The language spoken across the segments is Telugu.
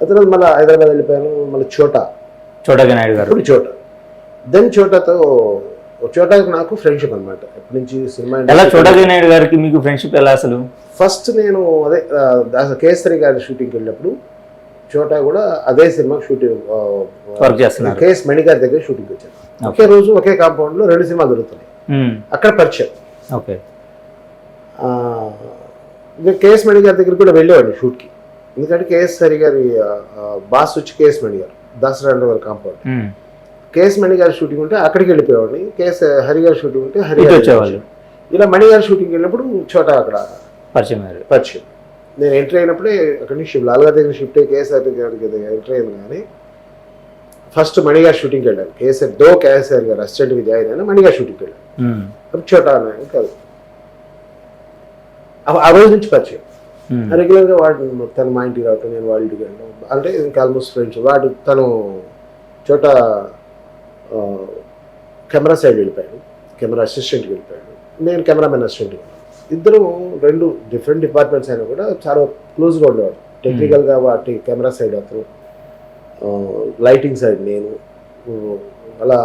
ఆ తర్వాత మళ్ళీ హైదరాబాద్ వెళ్ళిపోయాను. మళ్ళీ చోటా నాయుడు గారు. ఇప్పుడు దెన్ చోటాకి నాకు ఫ్రెండ్షిప్ అనమాట. ఎప్పటి నుంచి సినిమా ఎలా చోటా నాయుడు గారికి మీకు ఫ్రెండ్షిప్ ఎలా అసలు? ఫస్ట్ నేను అదే కేసరి గారి షూటింగ్కి వెళ్ళినప్పుడు చోటా కూడా అదే సినిమా షూటింగ్ వర్క్ చేస్తున్నారు. కేఎస్ మణి గారి దగ్గర షూటింగ్ వచ్చాను. ఒకే రోజు ఒకే కాంపౌండ్లో 2 సినిమాలు దొరుకుతున్నాయి. అక్కడ పరిచయం. ఓకే. కేఎస్ మణి గారి దగ్గర కూడా వెళ్ళేవాడిని షూట్కి. ఎందుకంటే కేఎస్ హరి గారి బాస్ వచ్చి కేఎస్ మణి గారు, దసరా గారి కాంపౌండ్. కేఎస్ మణి గారి షూటింగ్ ఉంటే అక్కడికి వెళ్ళిపోయేవాడిని. కేఎస్ హరి గారి షూటింగ్ ఉంటే హరి గారు వచ్చేవాళ్ళు. ఇలా మణి గారి షూటింగ్కి వెళ్ళినప్పుడు చోటా అక్కడ పరిచయం. నేను ఎంట్రీ అయినప్పుడే అక్కడి నుంచి లాల్ గారి దగ్గర షిఫ్ట్ అయ్యి కేఎస్ఆర్ గారికి ఎంట్రీ అయింది. కానీ ఫస్ట్ మణి గారి షూటింగ్కి వెళ్ళాను. కేఎస్ఆర్ గారు అసిస్టెంట్గా జాయిన్ అయినా మణి గారి షూటింగ్కి వెళ్ళాను. అప్పుడు చోటా అన్నాను కాదు. ఆ రోజు నుంచి పరిచయం. రెగ్యులర్గా వాడు తను మా ఇంటికి రావటం, నేను వాళ్ళ ఇంటికి వెళ్ళడం, అంటే ఇంకా ఆల్మోస్ట్ ఫ్రెండ్స్. తను చోటా కెమెరా సైడ్ వెళ్ళిపోయాడు, కెమెరా అసిస్టెంట్కి వెళ్ళిపోయాడు, నేను కెమెరామెన్ అసిస్టెంట్కి వెళ్ళాను. ఇద్దరు 2 డిఫరెంట్ డిపార్ట్మెంట్స్ అయినా కూడా చాలా క్లోజ్గా ఉండేవాడు. టెక్నికల్గా వాటి కెమెరా సైడ్ అతను, లైటింగ్ సైడ్ నేను, అలా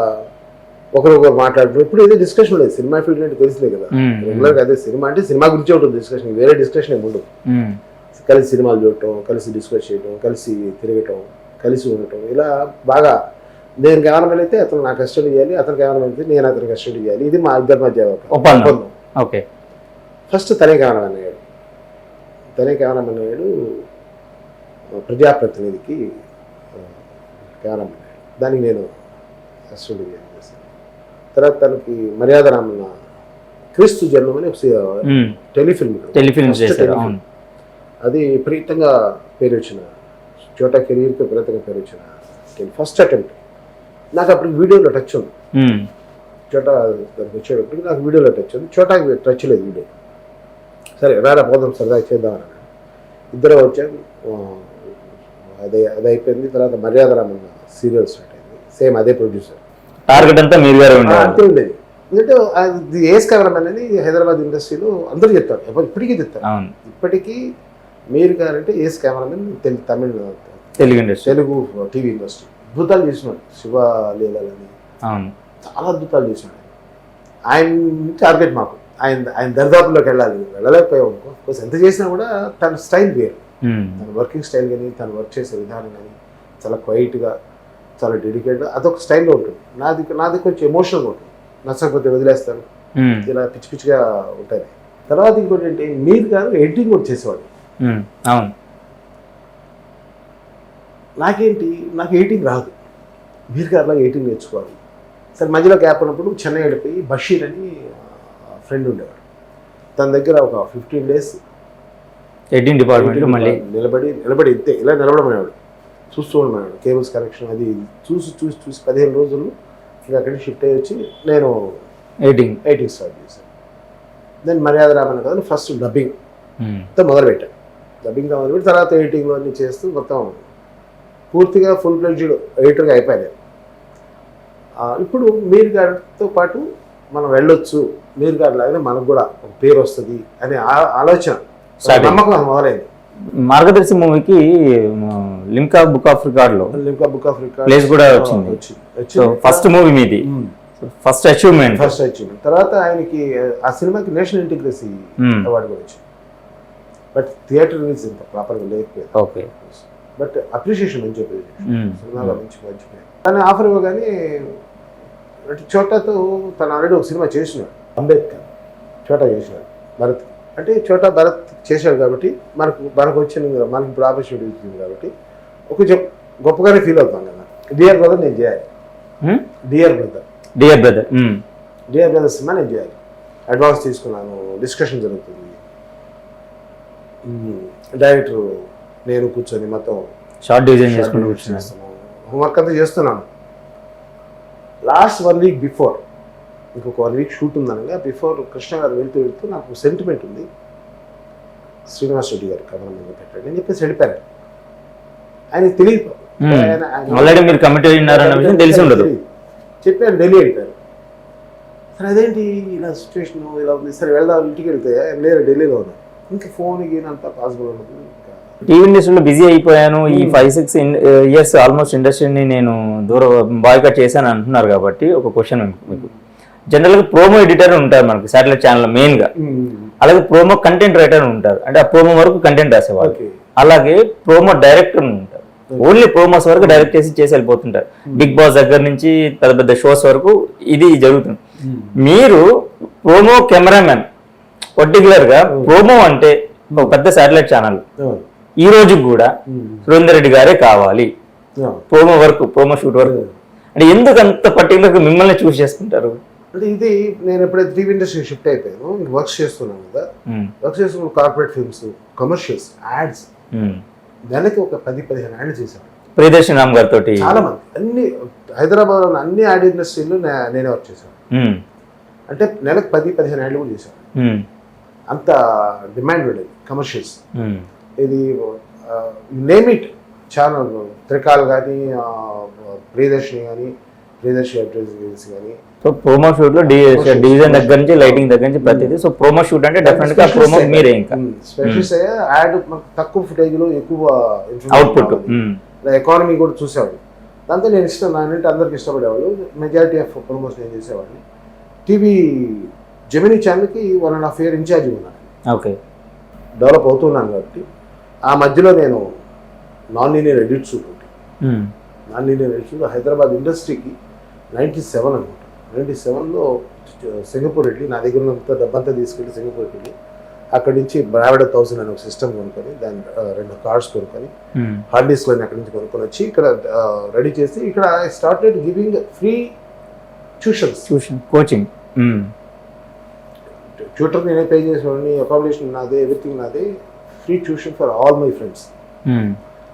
ఒకరొకరు మాట్లాడుతున్నాం. ఇప్పుడు ఇదే డిస్కషన్ లేదు. సినిమా ఫీల్డ్ అంటే తెలిసిలే కదా, రెగ్యులర్గా అదే సినిమా అంటే సినిమా గురించే ఉంటుంది డిస్కషన్, వేరే డిస్కషన్ ఏమి ఉండదు. కలిసి సినిమాలు చూడటం, కలిసి డిస్కస్ చేయటం, కలిసి తిరగటం, కలిసి ఉండటం, ఇలా బాగా. నేను కెమెరామెన్ అయితే అతను నాకు అసిస్టెంట్ చేయాలి, అతను కెమెరామెన్ అయితే నేను అతనికి అసిస్టెంట్ చేయాలి. ఇది మా ఇద్దరి మధ్య ఒప్పందం. ఓకే. ఫస్ట్ తనే కెమెరామెన్ అయ్యాడు. ప్రజాప్రతినిధికి కెమెరామెన్ అయ్యాడు. దానికి నేను అసిస్టెంట్ చేయాలి. తర్వాత తనకి మర్యాద రామన్న క్రీస్తు జన్మం అని టెలిఫిల్మ్ అది విపరీతంగా పేరు వచ్చిన, చోటా కెరీర్కి విపరీతంగా పేరు వచ్చిన ఫస్ట్ అటెంప్ట్. నాకు అప్పుడు వీడియోలో టచ్ ఉంది. చోటా దానికి వచ్చేటప్పుడు నాకు వీడియోలో టచ్ ఉంది. చోటాకి టచ్ లేదు వీడియో. సరే రారా పోదాం సరదాగా చేద్దామని ఇద్దరు వచ్చాను. అది అయిపోయింది. తర్వాత మర్యాద రామన్న సీరియల్ స్టార్ట్ అయింది. సేమ్ అదే ప్రొడ్యూసర్. టార్గెట్ అంతా మీరు గారు అంతే ఉండేది. ఎందుకంటే ఏస్ కెమెరామెన్ అని హైదరాబాద్ ఇండస్ట్రీలో అందరూ చెప్తారు, ఇప్పటికీ చెప్తారు. ఇప్పటికీ మీరు గారంటే ఏస్ కెమెరామెన్ తెలుగు టీవీ ఇండస్ట్రీ. అద్భుతాలు చేసినాడు. శివలీలని చాలా అద్భుతాలు చేసినాడు. ఆయన టార్గెట్ మాకు. ఆయన దరిదాపుల్లోకి వెళ్ళలేకపోయాం అనుకో. కొంచెం ఎంత చేసినా కూడా తన స్టైల్ వేరు. తన వర్కింగ్ స్టైల్ కానీ, తను వర్క్ చేసే విధానం కానీ చాలా క్వైట్గా, చాలా డెడికేట్గా అదొక స్టైల్లో ఉంటుంది. నాది కొంచెం ఎమోషనల్గా ఉంటుంది. నచ్చకపోతే వదిలేస్తాను, ఇలా పిచ్చి పిచ్చిగా ఉంటుంది. తర్వాత ఇంకోటి ఏంటి, మీరు గారు ఎడిటింగ్ కూడా చేసేవాడు. నాకు ఎడిటింగ్ రాదు. మీరు గారిలాగా ఎడిటింగ్ నేర్చుకోవాలి. సరే మధ్యలో గ్యాప్ ఉన్నప్పుడు చెన్నై వెళ్ళిపోయి బషీర్ అని ఫ్రెండ్ ఉండేవాడు. తన దగ్గర ఒక 15 days ఎడిటింగ్ డిపార్ట్మెంట్ మళ్ళీ నిలబడి ఇంతే ఇలా నిలబడమనేవాడు. చూస్తూ ఉండమన్నాడు. కేబుల్స్ కనెక్షన్ అది చూసి 15 రోజులు ఇంకా అక్కడికి షిఫ్ట్ అయ్యి వచ్చి నేను ఎడిటింగ్ స్టార్ట్ చేశాను. దెన్ మర్యాద రామన్న కదా ఫస్ట్ డబ్బింగ్తో మొదలుపెట్టాను. డబ్బింగ్తో మొదలుపెట్టి తర్వాత ఎడిటింగ్లో అన్నీ చేస్తూ మొత్తం పూర్తిగా ఫుల్ ఫ్లెడ్జ్డ్ ఎడిటర్గా అయిపోయాను. ఇప్పుడు మీరు గారితో పాటు మనం వెళ్ళొచ్చు, మీరు గారి లాగానే మనకు కూడా ఒక పేరు వస్తుంది అనే ఆలోచన, నమ్మకం మొదలైంది. మార్గదర్శి మూవీకి Limca book of record place కూడా వచ్చింది. ఫస్ట్ మూవీ మీది, ఫస్ట్ అచీవ్మెంట్. తర్వాత ఆయనకి ఆ సినిమాకి నేషనల్ ఇంటిగ్రసీ అవార్డు కూడా వచ్చింది. బట్ థియేటర్ రిలీజ్ ఇంత ప్రాపర్గా లేకపోయింది. ఓకే. బట్ అప్రిషియేషన్ మంచి సినిమాగా మంచి కానీ ఆఫర్ ఇవ్వగానే చోటాతో తను ఆల్రెడీ ఒక సినిమా చేసినాడు, అంబేద్కర్. చోటా చేసినాడు భరత్. అంటే చోటా భరత్ చేశాడు కాబట్టి మనకు వచ్చింది, మనకి ఇప్పుడు ఆపర్చునిటీ వచ్చింది కాబట్టి కొంచెం గొప్పగానే ఫీల్ అవుతాం కదా. డియర్ బ్రదర్ నేను చేయాలి. డియర్ బ్రదర్ సినిమా నేను చేయాలి. అడ్వాన్స్ తీసుకున్నాను, డిస్కషన్ జరుగుతుంది. డైరెక్టర్ నేను కూర్చొని మొత్తం షార్ట్ డిజైన్ చేస్తున్నాను, హోంవర్క్ అంతా చేస్తున్నాను. లాస్ట్ 1 week బిఫోర్, ఇంకొక 1 week షూట్ ఉందనగా బిఫోర్ కృష్ణ గారు వెళ్తూ నాకు సెంటిమెంట్ ఉంది, శ్రీనివాస్ రెడ్డి గారు కెమెరామెన్ పెట్టండి అని చెప్పేసి వెళ్ళిపోయారు. ఆయనకి తెలియదు, చెప్పాను ఢిల్లీ వెళ్ళిపోయారు. సరే అదేంటి ఇలా సిచ్యువేషన్ ఇలా ఉంది, సరే వెళ్దాం ఇంటికి వెళ్తే లేరు ఢిల్లీలో ఉన్నారు. ఇంకా ఫోన్ గీనంతా పాసిబుల్ ఉండదు. ఇంకా టీవీ ఇండస్ట్రీలో బిజీ అయిపోయాను ఈ 5-6 ఇయర్స్ ఆల్మోస్ట్ ఇండస్ట్రీని నేను బాయ్కట్ చేశాను అంటున్నారు కాబట్టి ఒక క్వశ్చన్ మీకు. జనరల్గా ప్రోమో ఎడిటర్ ఉంటారు మనకి శాటిలైట్ ఛానల్ మెయిన్గా, అలాగే ప్రోమో కంటెంట్ రైటర్ ఉంటారు, అంటే ఆ ప్రోమో వరకు కంటెంట్ రాసేవాళ్ళు. అలాగే ప్రోమో డైరెక్టర్ ఉంటారు, ఓన్లీ ప్రోమోస్ వరకు డైరెక్ట్ చేసి వెళ్ళిపోతుంటారు. బిగ్ బాస్ దగ్గర నుంచి పెద్ద పెద్ద షోస్ వరకు ఇది జరుగుతుంది. మీరు ప్రోమో కెమెరామెన్, పర్టికులర్ గా ప్రోమో అంటే ఒక పెద్ద శాటిలైట్ ఛానల్ ఈ రోజు కూడా సురేందర్ రెడ్డి గారే కావాలి ప్రోమో వరకు, ప్రోమో షూట్ వరకు, అంటే ఎందుకు అంత పర్టికులర్ గా మిమ్మల్ని చూస్ చేసుకుంటారు? అంటే ఇది నేను ఎప్పుడైతే టీవీ ఇండస్ట్రీ షిఫ్ట్ అయిపోయాను, వర్క్ చేస్తున్నాను కదా, వర్క్ చేస్తున్న కార్పొరేట్ ఫిల్మ్స్, కమర్షియల్స్, యాడ్స్, నెలకి ఒక 10-15 యాడ్లు చేశాను. ప్రియదర్శన్ రామ్ గారితో చాలా మంది, అన్ని హైదరాబాద్ లో అన్ని యాడ్ ఇండస్ట్రీలో నేనే వర్క్ చేశాను. అంటే నెలకు 10-15 యాడ్లు కూడా చేశాను. అంత డిమాండ్ ఉండేది కమర్షియల్స్. ఇది నేమ్ ఇట్ ఛానల్, త్రికాల్ కానీ, ప్రియదర్శిని కానీ, ప్రియదర్శి అడ్వర్టైజర్స్ కానీ. సో ప్రోమో షూట్ లో డిజైన్ దగ్గర నుంచి లైటింగ్ దగ్గర నుంచి ప్రతిదీ. సో ప్రోమో షూట్ అంటే డెఫినెట్ గా ప్రోమో మీరే ఇంకా స్పెషల్స్ యాడ్ తక్కువ ఫుటేజ్ లో ఎక్కువ అవుట్పుట్, ఎకానమీ కూడా చూసేవాళ్ళు. దాంతో నేను ఇష్టం, నానంటే అందరికి ఇష్టపడేవాళ్ళు. మెజారిటీ ఆఫ్ ప్రమోషన్ నేను చేసేవాడిని. టీవీ జెమినీ ఛానల్కి 1.5 year ఇన్ఛార్జ్ ఉన్నాను. ఓకే, డెవలప్ అవుతున్నాను కాబట్టి ఆ మధ్యలో నేను నాన్ లీనియర్ ఎడిట్స్ ఉంటుంది. నాన్ లీనియర్ ఎడిట్స్ హైదరాబాద్ ఇండస్ట్రీకి 97 అనుకుంటా. 97లో సింగపూర్ వెళ్ళి నా దగ్గర ఉన్నంత డబ్బంతా తీసుకెళ్ళి సింగపూర్ వెళ్ళి అక్కడి నుంచి బ్రావిడ్ 1000 అనే ఒక సిస్టమ్ కొనుక్కొని, దాని 2 కార్డ్స్ కొనుక్కొని, హార్డ్ డిస్క్లని అక్కడి నుంచి కొనుక్కొని వచ్చి ఇక్కడ రెడీ చేసి ఇక్కడ I started giving free tuitions, coaching. Tutor నేనే పే చేసేవాడిని, అకామిడేషన్ నాదే, ఎవ్రీథింగ్ నాదే, free tuition for all my friends.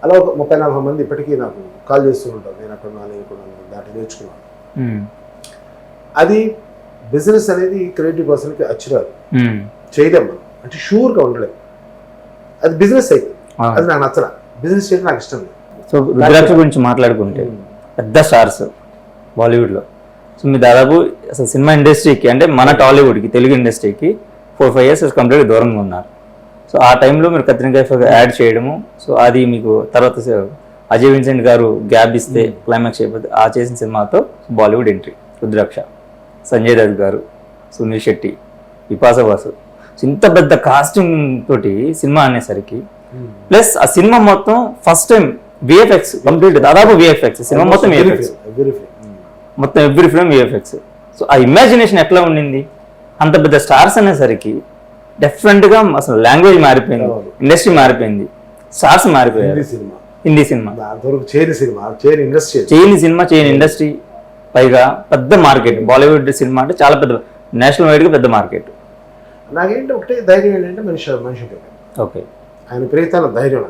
అలా ఒక 30-40 మంది ఇప్పటికీ నాకు కాల్ చేస్తూ ఉంటారు, నేను అక్కడ దాంట్లో నేర్చుకున్నాను. అది బిజినెస్ అనేది క్రియేటివ్ పర్సన్కి అచ్చిరాదు, చేయలేం మనం, అంటే షూర్గా ఉండలేం. అది బిజినెస్ అయితే అది నాకు నచ్చరా, బిజినెస్ చేయడం నాకు ఇష్టం లేదు. సో రుద్రాక్ష గురించి మాట్లాడుకుంటే పెద్ద స్టార్స్ బాలీవుడ్లో, సో మీరు దాదాపు అసలు సినిమా ఇండస్ట్రీకి, అంటే మన టాలీవుడ్కి, తెలుగు ఇండస్ట్రీకి 4-5 years కంప్లీట్గా దూరంగా ఉన్నారు. సో ఆ టైంలో మీరు కత్రినా కైఫ్ యాడ్ చేయడము, సో అది మీకు తర్వాత అజయ్ విన్సెంట్ గారు గ్యాప్ ఇస్తే క్లైమాక్స్ అయిపోతే ఆ చేసిన సినిమాతో బాలీవుడ్ ఎంట్రీ రుద్రాక్ష. సంజయ్ దత్ గారు, సునీల్ శెట్టి, విపాస బాసు, ఇంత పెద్ద కాస్టింగ్ తోటి సినిమా అనేసరికి, ప్లస్ ఆ సినిమా మొత్తం ఫస్ట్ టైం విఎఫ్ఎక్స్ కంప్లీట్, దాదాపు విఎఫ్ఎక్స్ సినిమా మొత్తం విఎఫ్ఎక్స్, మొత్తం ఎవ్రీ ఫ్రేమ్ విఎఫ్ఎక్స్. సో ఆ ఇమాజినేషన్ ఎట్లా ఉండింది? అంత పెద్ద స్టార్స్ అనేసరికి డెఫినెట్గా అసలు లాంగ్వేజ్ మారిపోయింది, ఇండస్ట్రీ మారిపోయింది, స్టార్స్ మారిపోయారు. హిందీ సినిమా చేయని ఇండస్ట్రీ, పైగా పెద్ద మార్కెట్. బాలీవుడ్ సినిమా అంటే చాలా పెద్ద, నేషనల్ వైడ్గా పెద్ద మార్కెట్. నాకేంటి ఒకటే ధైర్యం ఏంటంటే మనిషి. ఓకే, ఆయన ప్రేతాల ధైర్యం.